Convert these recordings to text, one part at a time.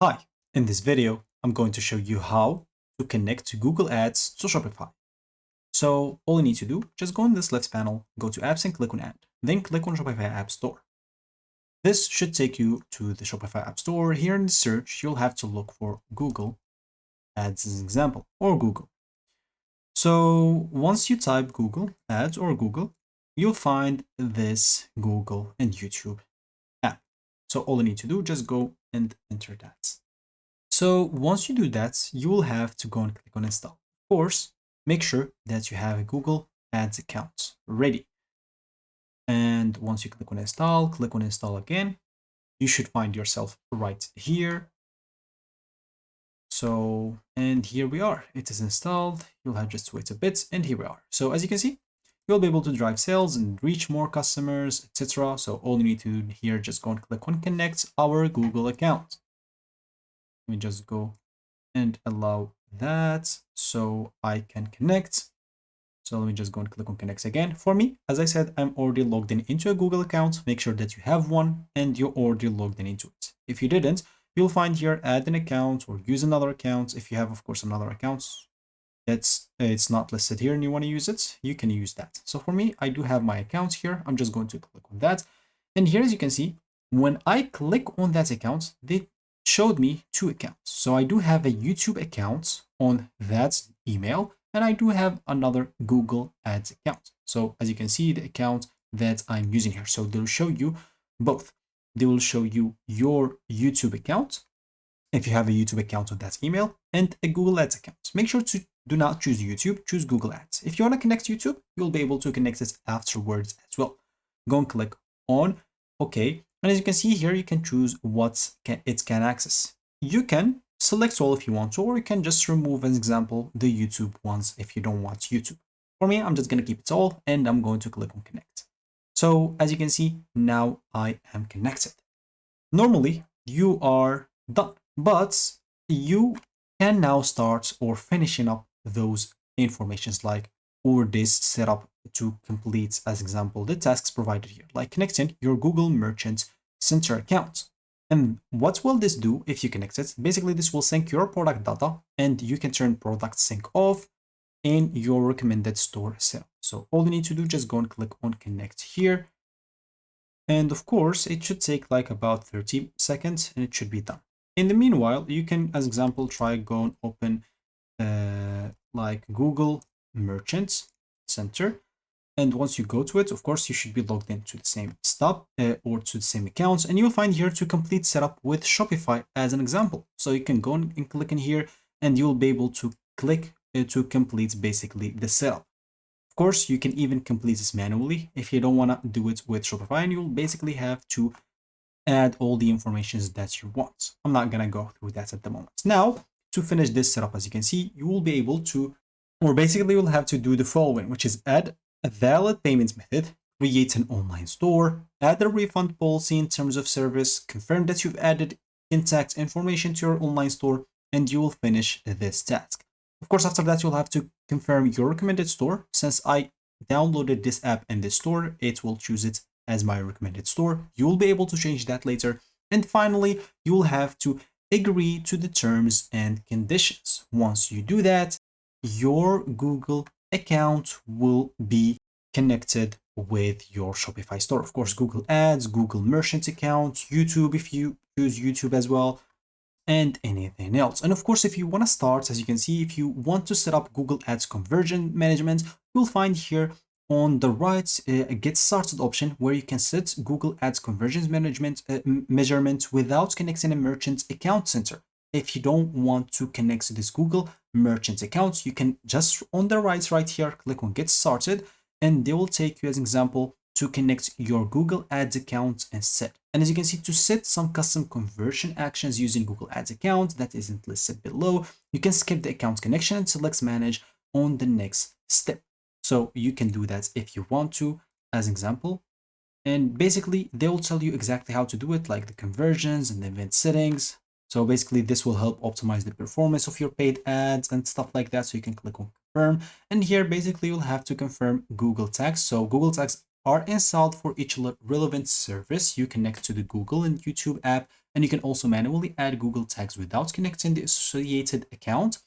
Hi, in this video, I'm going to show you how to connect to Google Ads to Shopify. So all you need to do, just go in this left panel, go to apps and click on Add, then click on Shopify App Store. This should take you to the Shopify App Store. Here in the search, you'll have to look for Google Ads as an example, or Google. So once you type Google Ads or Google, you'll find this Google and YouTube app. So all you need to do, just go and enter that. So once you do that, you will have to go and click on install. Of course, make sure that you have a Google Ads account ready. And once you click on install again, you should find yourself right here. So, and here we are, it is installed. You'll have just to wait a bit, and here we are. So as you can see, you'll be able to drive sales and reach more customers, etc. So all you need to do here, just go and click on connect our Google account. Let me just go and allow that so I can connect. So let me just go and click on connect again. For me, as I said, I'm already logged in into a Google account. Make sure that you have one and you're already logged in into it. If you didn't, you'll find here add an account or use another account. If you have, of course, another account it's not listed here and you want to use it, you can use that. So for me, I do have my account here. I'm just going to click on that. And here, as you can see, when I click on that account, they showed me two accounts. So I do have a YouTube account on that email, and I do have another Google Ads account. So as you can see, the account that I'm using here. So they'll show you both. They will show you your YouTube account, if you have a YouTube account on that email, and a Google Ads account. Make sure to do not choose YouTube, choose Google Ads. If you want to connect YouTube, you'll be able to connect it afterwards as well. Go and click on OK. And as you can see here, you can choose what it can access. You can select all if you want to, or you can just remove, as example, the YouTube ones if you don't want YouTube. For me, I'm just going to keep it all, and I'm going to click on connect. So as you can see, now I am connected. Normally, you are done, but you can now start or finishing up those informations like or this setup to complete, as example, the tasks provided here, like connecting your Google Merchant Center account. And what will this do if you connect it? Basically, this will sync your product data, and you can turn product sync off in your recommended store setup. So all you need to do, just go and click on connect here. And of course, it should take like about 30 seconds and it should be done. In the meanwhile, you can, as example, try go and open like Google Merchant Center. And once you go to it, of course, you should be logged into the same stop or to the same accounts. And you'll find here to complete setup with Shopify as an example. So you can go and click in here and you'll be able to click to complete basically the setup. Of course, you can even complete this manually if you don't want to do it with Shopify, and you'll basically have to add all the information that you want. I'm not going to go through that at the moment. Now, to finish this setup, as you can see, you will be able to, or basically you'll have to do the following, which is add a valid payment method, create an online store, add a refund policy in terms of service, confirm that you've added intact information to your online store, and you will finish this task. Of course, after that, you'll have to confirm your recommended store. Since I downloaded this app in this store, it will choose it as my recommended store. You will be able to change that later. And finally, you will have to agree to the terms and conditions. Once you do that, your Google account will be connected with your Shopify store. Of course, Google Ads, Google Merchant account, YouTube if you choose YouTube as well, and anything else. And of course, if you want to start, as you can see, if you want to set up Google Ads conversion management, you'll find here on the right a get started option where you can set Google Ads conversions management measurement without connecting a merchant account center. If you don't want to connect to this Google merchant account, you can just on the right here, click on get started, and they will take you as an example to connect your Google Ads account and set. And as you can see, to set some custom conversion actions using Google Ads account that isn't listed below, you can skip the account connection and select manage on the next step. So you can do that if you want to, as an example. And basically, they will tell you exactly how to do it, like the conversions and the event settings. So basically, this will help optimize the performance of your paid ads and stuff like that. So you can click on confirm. And here, basically, you'll have to confirm Google tags. So Google tags are installed for each relevant service. You connect to the Google and YouTube app, and you can also manually add Google tags without connecting the associated account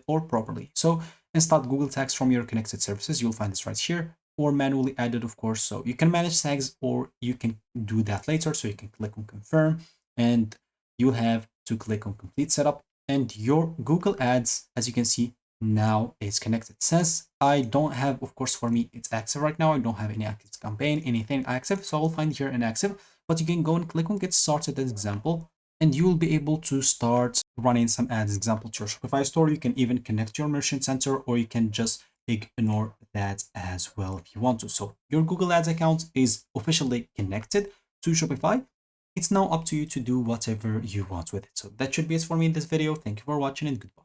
or properly. So install Google tags from your connected services. You'll find this right here, or manually added, of course. So you can manage tags, or you can do that later. So you can click on confirm, and you'll have to click on complete setup, and your Google Ads, as you can see, now is connected. Since I don't have, of course, for me, it's active right now. I don't have any active campaign, anything active. So I'll find here inactive, but you can go and click on get started as example, and you will be able to start running some ads, example, to your Shopify store. You can even connect your merchant center, or you can just ignore that as well if you want to. So your Google Ads account is officially connected to Shopify. It's now up to you to do whatever you want with it. So that should be it for me in this video. Thank you for watching, and goodbye.